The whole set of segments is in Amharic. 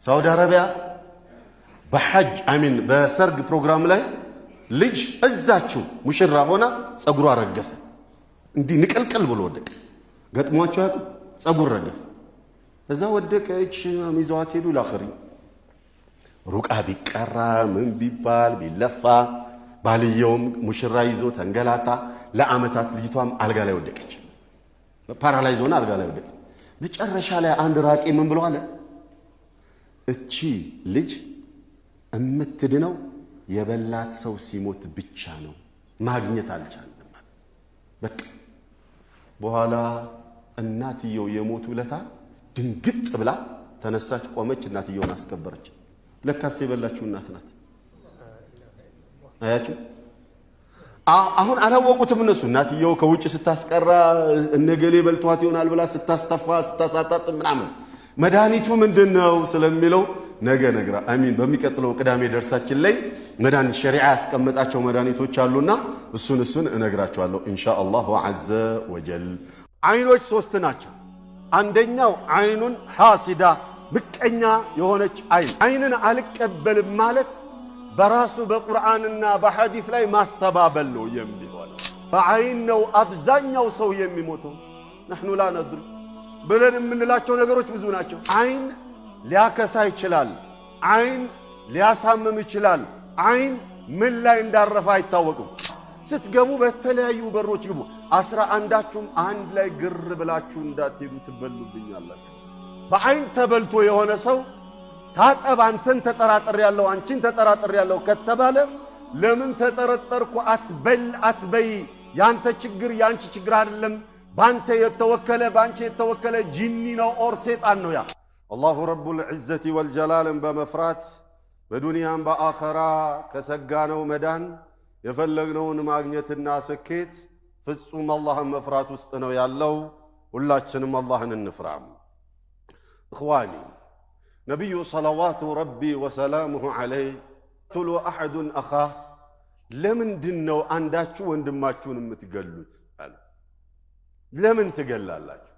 ሳውዲ አረቢያ በሐጅ አሚን በሰርግ ፕሮግራም ላይ ልጅ እዛችሁ ሙሽራ ሆና ጸጉሯ ረገፈ። እንዲህ ንቀልቀል ብሎ ወደቀ። ገጥሟቸው ያቁ ጸጉር ረገፈ። እዛ ወደቀች። ሚዛዋት ሄዱ ላኽሪ ሩቃ ቢቀራ ምን ቢባል ቢለፋ ባልየውም ሙሽራ ይዞ ተንገላታ። ለአመታት ልጅቷም አልጋ ላይ ወደቀች። ፓራላይዝ ሆና አልጋ ላይ ወደቀች። መጨረሻ ላይ አንድ ራቂ ምን ብሎ አለ? እቺ ልጅ እምትድነው የበላት ሰው ሲሞት ብቻ ነው፣ ማግኘት አልቻለም። በቃ በኋላ እናትየው የሞቱ ለታ ድንግጥ ብላ ተነሳች፣ ቆመች፣ እናትየውን አስከበረች። ለካስ የበላችሁ እናት ናት። አያችሁ? አሁን አላወቁትም እነሱ። እናትየው ከውጭ ስታስቀራ እነገሌ በልቷት ይሆናል ብላ ስታስተፋ ስታሳጣጥ ምናምን መድኃኒቱ ምንድነው ስለሚለው ነገ ነግራ አሚን በሚቀጥለው ቅዳሜ ደርሳችን ላይ መድኃኒት ሸሪዓ ያስቀመጣቸው መድኃኒቶች አሉና እሱን እነግራችኋለሁ ኢንሻአላህ ወዐዘ ወጀል። አይኖች ሶስት ናቸው። አንደኛው አይኑን ሐሲዳ ምቀኛ የሆነች አይንን አልቀበልም ማለት በራሱ በቁርአንና በሐዲስ ላይ ማስተባበል ነው የሚሆነው። በአይን ነው አብዛኛው ሰው የሚሞተው። نحن لا ندري ብለን የምንላቸው ነገሮች ብዙ ናቸው። አይን ሊያከሳ ይችላል። አይን ሊያሳምም ይችላል። አይን ምን ላይ እንዳረፈ አይታወቅም። ስትገቡ በተለያዩ በሮች ግቡ። 11ዳችሁም አንድ ላይ ግር ብላችሁ እንዳትሄዱ ትበሉብኛላችሁ። በአይን ተበልቶ የሆነ ሰው ታጠብ አንተን ተጠራጥር ያለው አንቺን ተጠራጥር ያለው ከተባለ ለምን ተጠረጠርኩ አትበይ። ያንተ ችግር ያንቺ ችግር አይደለም። ባንተ የተወከለ ጂኒ ነው ኦር ሰይጣን ነው። ያ አላሁ ረቡል ዒዘቲ ወልጀላልን በመፍራት በዱንያም በአኸራ ከሰጋነው መዳን የፈለግነውን ማግኘትና ስኬት ፍጹም አላህን መፍራት ውስጥ ነው ያለው። ሁላችንም አላህን እንፍራም። እኽዋኒ ነቢዩ ሰለዋቱ ረቢ ወሰላሙሁ ዐለይህ ትሉ አሐዱን አኻህ ለምንድን ነው አንዳችሁ ወንድማችሁን የምትገሉት አሉ። ለምን ትገላላችሁ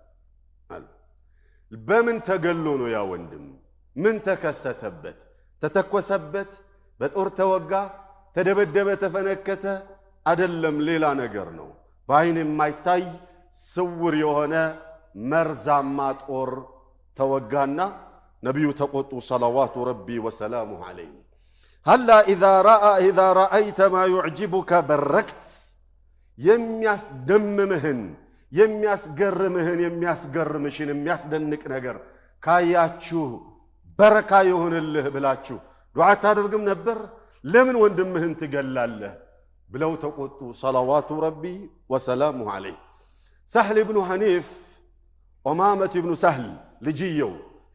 አሉ። በምን ተገሎ ነው ያ ወንድም? ምን ተከሰተበት? ተተኮሰበት? በጦር ተወጋ? ተደበደበ? ተፈነከተ? አይደለም፣ ሌላ ነገር ነው። በአይን የማይታይ ስውር የሆነ መርዛማ ጦር ተወጋና ነቢዩ ተቆጡ ሰለዋቱ ረቢ ወሰላሙሁ ዐለይህ ሀላ ኢዛ ረአይተ ማ ዩዕጅቡከ በረክት የሚያስደምምህን የሚያስገርምሽን የሚያስደንቅ ነገር ካያችሁ በረካ ይሁንልህ ብላችሁ ዱዓ ታደርግም ነበር? ለምን ወንድምህን ትገላለህ ብለው ተቆጡ ሰለዋቱ ረቢ ወሰላሙሁ ዐለይህ። ሰህል ብኑ ሐኒፍ ኡማመት ብኑ ሰህል ልጅየው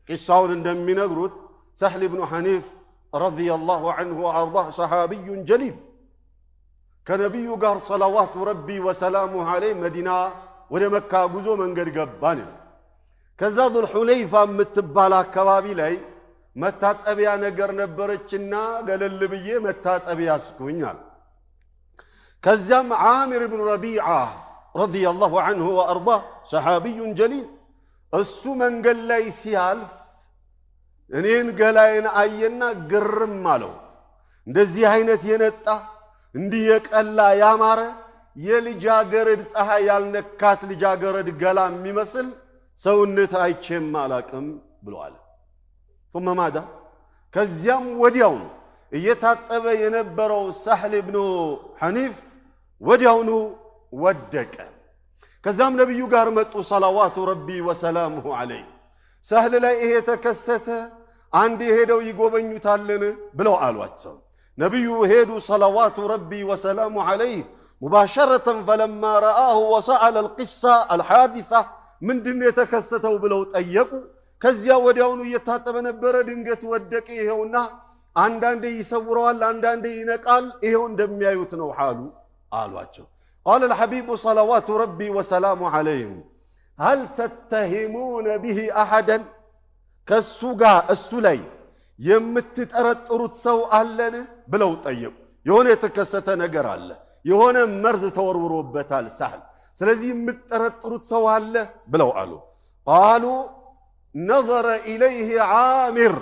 ቂሳውን እንደሚነግሩት ሰህል ብኑ ሐኒፍ ረዲየላሁ ዐንሁ ወአርዳህ ሰሓቢዩን ጀሊል ከነቢዩ ጋር ሰለዋቱ ረቢ ወሰላሙሁ ዐለይህ መዲና ወደ መካ ጉዞ መንገድ ገባን። ከዛ ዙልሑለይፋ የምትባል አካባቢ ላይ መታጠቢያ ነገር ነበረችና ገለል ብዬ መታጠቢያ ያስኩኛል። ከዚያም ዓሚር ብኑ ረቢዓ ረዲየላሁ ዐንሁ ወአርዳህ ሰሓቢዩን ጀሊል እሱ መንገድ ላይ ሲያልፍ እኔን ገላይን አየና ግርም አለው። እንደዚህ አይነት የነጣ እንዲህ የቀላ ያማረ የልጃገረድ ፀሐይ ያልነካት ልጃገረድ ገላ የሚመስል ሰውነት አይቼም አላቅም ብለዋል። ثم ماذا ከዚያም ወዲያውኑ እየታጠበ የነበረው ሰህል ብኑ ሐኒፍ ወዲያውኑ ወደቀ። ከዛም ነቢዩ ጋር መጡ ሰለዋቱ ረቢ ወሰላሙሁ ዐለይህ። ሰህል ላይ ይሄ ተከሰተ፣ አንድ ሄደው ይጎበኙታልን ብለው አሏቸው። ነቢዩ ሄዱ ሰለዋቱ ረቢ ወሰላሙሁ ዐለይህ ሙባሸረተን ፈለማ ረአሁ ወሰአለ አልቂሳ አልሓዲሳ ምንድን የተከሰተው ብለው ጠየቁ። ከዚያ ወዲያውኑ እየታጠበ ነበረ፣ ድንገት ወደቀ። ይሄውና አንዳንዴ ይሰውረዋል፣ አንዳንዴ ይነቃል፣ ይሄው እንደሚያዩት ነው ሓሉ አሏቸው። ቃለ አልሐቢቡ ሰለዋቱ ረቢ ወሰላሙሁ ዐለይህ ሀል ተተሂሙነ ቢሂ አሐደን ከእሱ ጋር እሱ ላይ የምትጠረጥሩት ሰው አለን ብለው ጠየቁ። የሆነ የተከሰተ ነገር አለ፣ የሆነ መርዝ ተወርውሮበታል ሰህል፣ ስለዚህ የምትጠረጥሩት ሰው አለ ብለው አሉ። ቃሉ ነዘረ ኢለይህ ዓሚር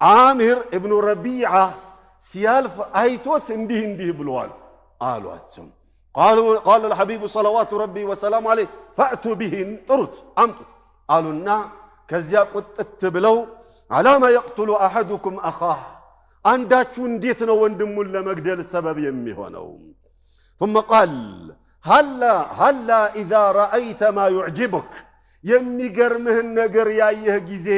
ዓሚር ኢብኑ ረቢዓ ሲያልፍ አይቶት እንዲህ ብለዋል አሏቸው። ቃለ الحبيب صلوات ربي وسلام عليه فأتوا به ጥሩት አምጡት አሉና ከዚያ ቁጥት ብለው على ما يقتل أحدكم أخاه አንዳችሁ እንዴት ነው ወንድሙን ለመግደል ሰበብ የሚሆነው? ثم قال هلا إذا رأيت ما يعجبك የሚገርምህን ነገር ያየህ ጊዜ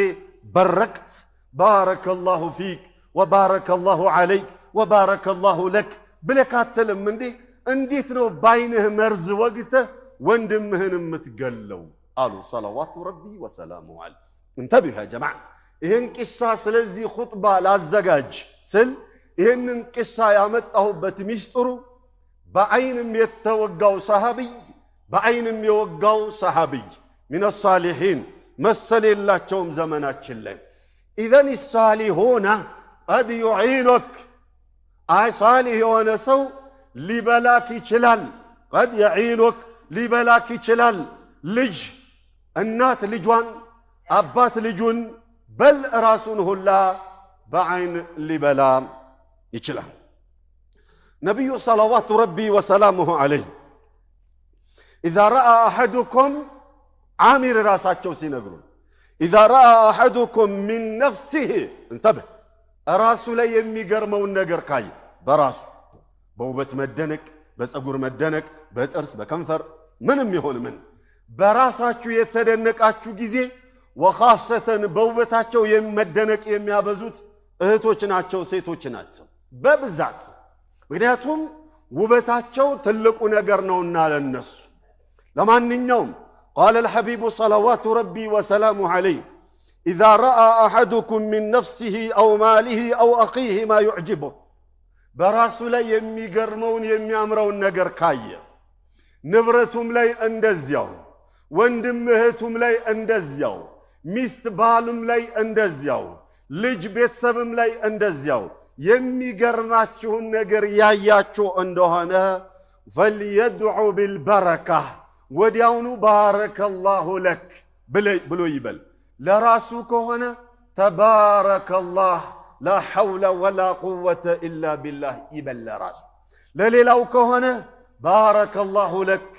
በረክት بارك الله فيك وبارك الله عليك وبارك الله لك ብለህ አትልም እንዴ? እንዴት ነው ባይንህ መርዝ ወግተህ ወንድምህን የምትገለው አሉ ሰለዋቱ ረቢ ወሰላሙ ዐለይሂ። እንተብሁ ያ ጀማዓ ይህን ቂሳ ስለዚህ ኹጥባ ላዘጋጅ ስል ይህንን ቂሳ ያመጣሁበት ሚስጥሩ በዐይንም የተወጋው ሰሃቢይ ሚነ ሳሊሒን መሰል የላቸውም ዘመናችን ላይ። ኢዘን ሳሊሆነ ቀድ ዩዒኑክ ሳሊህ የሆነ ሰው ሊበላክ ይችላል። ቀድ የዒኑክ ሊበላክ ይችላል። ልጅ እናት ልጇን፣ አባት ልጁን፣ በል ራሱን ሁላ በዐይን ሊበላ ይችላል። ነቢዩ ሰለዋቱ ረቢ ወሰላሙሁ ዐለይህ ኢዛ ረአ አሐዱኩም ዓሚር ራሳቸው ሲነግሩን ኢዛ ረአ አሐዱኩም ሚን ነፍሲህ እንተብህ ራሱ ላይ የሚገርመውን ነገር ካየ በራሱ በውበት መደነቅ፣ በፀጉር መደነቅ፣ በጥርስ በከንፈር ምንም ይሆን ምን በራሳችሁ የተደነቃችሁ ጊዜ ወኻሰተን በውበታቸው መደነቅ የሚያበዙት እህቶች ናቸው፣ ሴቶች ናቸው በብዛት። ምክንያቱም ውበታቸው ትልቁ ነገር ነውና ለነሱ። ለማንኛውም ቃለ الحبيب صلوات ربي وسلامه عليه إذا رأى أحدكم من نفسه أو ماله أو أخيه ما يعجبه በራሱ ላይ የሚገርመውን የሚያምረውን ነገር ካየ ንብረቱም ላይ እንደዚያው፣ ወንድም እህቱም ላይ እንደዚያው፣ ሚስት ባሉም ላይ እንደዚያው፣ ልጅ ቤተሰብም ላይ እንደዚያው የሚገርማችሁን ነገር ያያችሁ እንደሆነ ፈልየድዑ ቢልበረካ ወዲያውኑ ባረከላሁ ለክ ብሎ ይበል። ለራሱ ከሆነ ተባረከላህ ላ ሐውለ ወላ ቁወተ ኢላ ቢላህ ይበል ለራሱ። ለሌላው ከሆነ ባረከላሁ ለክ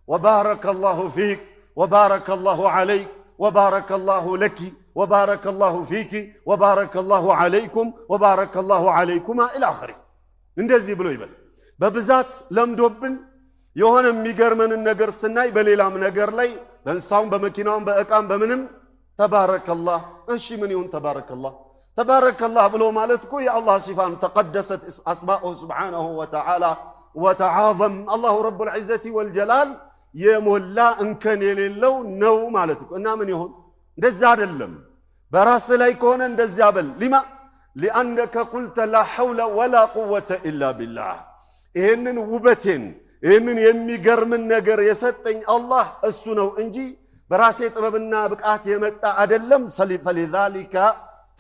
ወባረከላሁ ፊክ ወባረከላሁ ዐለይክ ወባረከላሁ ለኪ ወባረከላሁ ፊኪ ወባረከላሁ ዐለይኩም ወባረከላሁ ዐለይኩማ ኢላ አኺሪ እንደዚህ ብሎ ይበል። በብዛት ለምዶብን የሆነ የሚገርመንን ነገር ስናይ በሌላም ነገር ላይ በእንስሳውም በመኪናውም በእቃም በምንም ተባረከላህ። እሺ ምን ይሁን ተባረከላህ? ተባረከላህ ብሎ ማለት እኮ የአላህ ሲፋን ተቀደሰት አስማኡሁ ሱብሓነሁ ወተዓላ ወተዓዘም አላሁ ረቡል ዒዘቲ ወልጀላል የሞላ እንከን የሌለው ነው ማለት እኮ። እና ምን ይሁን እንደዛ አይደለም። በራስ ላይ ከሆነ እንደዚያ በል። ሊማ ሊአነከ ቁልተ ላ ሐውለ ወላ ቁወተ ኢላ ቢላህ። ይህንን ውበቴን ይህንን የሚገርምን ነገር የሰጠኝ አላህ እሱ ነው እንጂ በራሴ ጥበብና ብቃት የመጣ አይደለም። ፈሊዛሊከ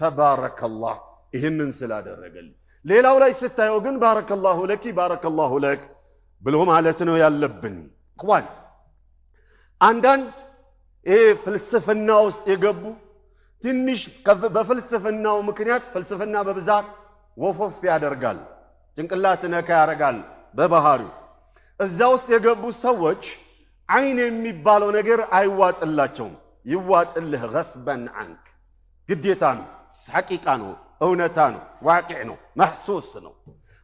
ተባረከላህ ይህንን ስላደረገልኝ። ሌላው ላይ ስታየው ግን ባረከላሁ ለኪ ባረከላሁ ለክ ብሎ ማለት ነው ያለብን። እኽዋን አንዳንድ ፍልስፍና ውስጥ የገቡ ትንሽ በፍልስፍናው ምክንያት ፍልስፍና በብዛት ወፎፍ ያደርጋል፣ ጭንቅላት ነካ ያደርጋል በባህሪው። እዛ ውስጥ የገቡ ሰዎች አይን የሚባለው ነገር አይዋጥላቸውም። ይዋጥልህ ገስበን አንክ ግዴታ ነው፣ ሐቂቃ ነው፣ እውነታ ነው፣ ዋቂዕ ነው፣ መሕሱስ ነው።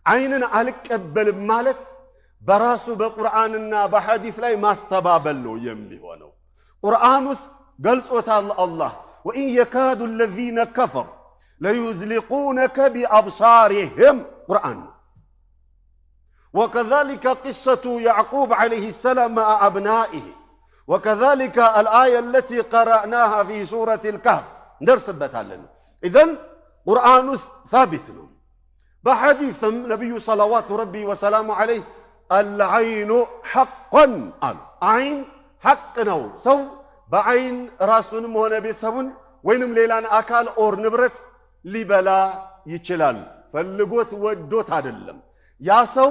አይንን አልቀበልም ማለት በራሱ በቁርአንና በሐዲስ ላይ ማስተባበል ነው የሚሆነው። ቁርአን ውስጥ ገልጾታል አላህ ወኢን የካዱ አለዚነ ከፈሩ ለዩዝሊቁነከ ቢአብሳሪህም ቁርአን። وكذلك قصة يعقوب عليه السلام مع أبنائه وكذلك الآية التي قرأناها في سورة الكهف درس بتعلم. إذن قرآن ثابت بحديث نبي صلوات ربي وسلام عليه العين حقا قال عين حق نو سو بعين راسون مهنبي سبون وينم ليلان أكال أور نبرت لبلا يتشلال فاللقوت ودوت عدلم يا سو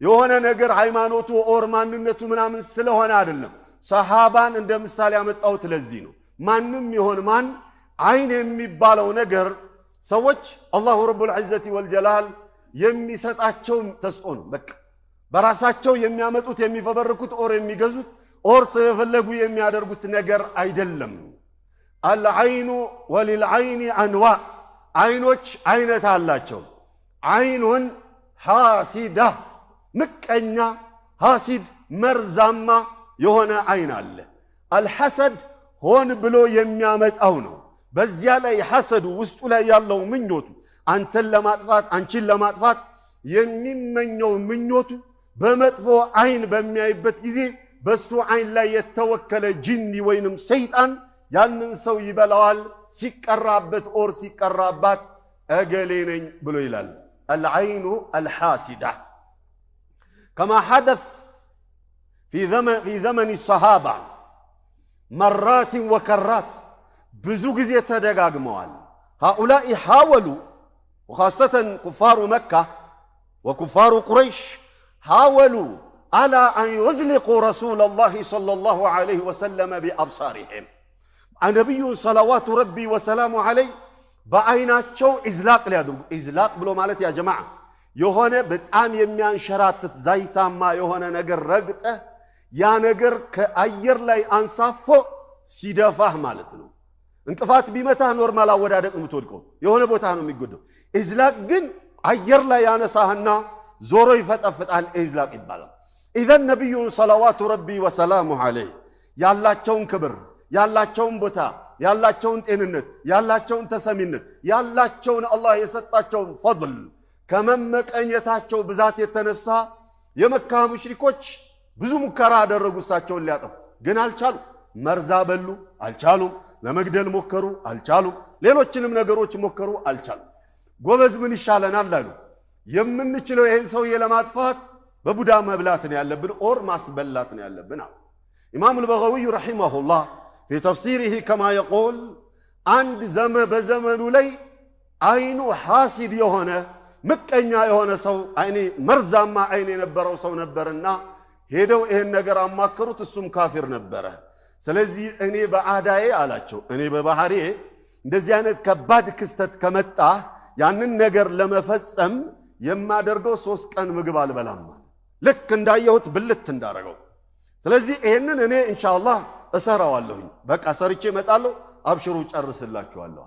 የሆነ ነገር ሃይማኖቱ ኦር ማንነቱ ምናምን ስለሆነ አይደለም። ሰሃባን እንደ ምሳሌ ያመጣሁት ለዚህ ነው። ማንም ይሆን ማን አይን የሚባለው ነገር ሰዎች አላሁ ረቡል ዒዘቲ ወልጀላል የሚሰጣቸው ተስጦ ነው። በቃ በራሳቸው የሚያመጡት የሚፈበርኩት ኦር የሚገዙት ኦር ስለፈለጉ የሚያደርጉት ነገር አይደለም። አልዓይኑ ወሊልዓይኒ አንዋዕ አይኖች አይነት አላቸው። አይኑን ሐሲዳ ምቀኛ ሐሲድ መርዛማ የሆነ አይን አለ። አልሐሰድ ሆን ብሎ የሚያመጣው ነው። በዚያ ላይ ሐሰዱ ውስጡ ላይ ያለው ምኞቱ አንተን ለማጥፋት አንቺን ለማጥፋት የሚመኘው ምኞቱ በመጥፎ አይን በሚያይበት ጊዜ በሱ አይን ላይ የተወከለ ጂኒ ወይንም ሰይጣን ያንን ሰው ይበላዋል። ሲቀራበት ኦር ሲቀራባት እገሌ ነኝ ብሎ ይላል። አልዓይኑ አልሐሲዳ ከማ ሐደፍ ፊ ዘመን ሰሃባ መራት ወከራት ብዙ ጊዜ ተደጋግመዋል። ሃኡላኢ ሓወሉ ወኻሰተን ኩፋሩ መካ ወኩፋሩ ቁረይሽ ሓወሉ አላ አን ዩዝሊቁ ረሱለላሂ ሰለላሁ ዐለይሂ ወሰለም ቢአብሳሪሂም ነቢዩ ሰለዋቱ ረቢ ወሰላሙ ዐለይህ በአይናቸው ኢዝላቅ ሊያድርጉ። ኢዝላቅ ብሎ ማለት ያ ጀማዓ የሆነ በጣም የሚያንሸራትት ዛይታማ የሆነ ነገር ረግጠህ ያ ነገር ከአየር ላይ አንሳፎ ሲደፋህ ማለት ነው። እንቅፋት ቢመታህ ኖርማል አወዳደቅ የምትወድቀው የሆነ ቦታ ነው የሚጎደው። ኢዝላቅ ግን አየር ላይ ያነሳህና ዞሮ ይፈጠፍጣል። ኢዝላቅ ይባላል። ኢዘን ነቢዩ ሰለዋቱ ረቢ ወሰላሙ ዐለይህ ያላቸውን ክብር ያላቸውን ቦታ ያላቸውን ጤንነት ያላቸውን ተሰሚነት ያላቸውን አላህ የሰጣቸውን ፈድል ከመመቀኘታቸው ብዛት የተነሳ የመካ ሙሽሪኮች ብዙ ሙከራ አደረጉ እሳቸውን ሊያጠፉ፣ ግን አልቻሉም። መርዛ በሉ አልቻሉም። ለመግደል ሞከሩ አልቻሉም። ሌሎችንም ነገሮች ሞከሩ አልቻሉም። ጎበዝ ምን ይሻለናል አሉ። የምንችለው ይሄን ሰውዬ ለማጥፋት በቡዳ መብላት ነው ያለብን ኦር ማስበላት ነው ያለብን አሉ። ኢማም አልበገዊ ረሒመሁላህ ፊ ተፍሲሪሂ ከማ የቁል አንድ በዘመኑ ላይ አይኑ ሐሲድ የሆነ ምቀኛ የሆነ ሰው አይኔ መርዛማ አይን የነበረው ሰው ነበርና ሄደው ይሄን ነገር አማከሩት። እሱም ካፊር ነበረ። ስለዚህ እኔ በአዳዬ አላቸው እኔ በባህሪዬ እንደዚህ አይነት ከባድ ክስተት ከመጣ ያንን ነገር ለመፈጸም የማደርገው 3 ቀን ምግብ አልበላም፣ ልክ እንዳየሁት ብልት እንዳረገው። ስለዚህ ይሄንን እኔ ኢንሻአላህ እሰራዋለሁኝ። በቃ ሰርቼ እመጣለሁ፣ አብሽሩ ጨርስላችኋለሁ።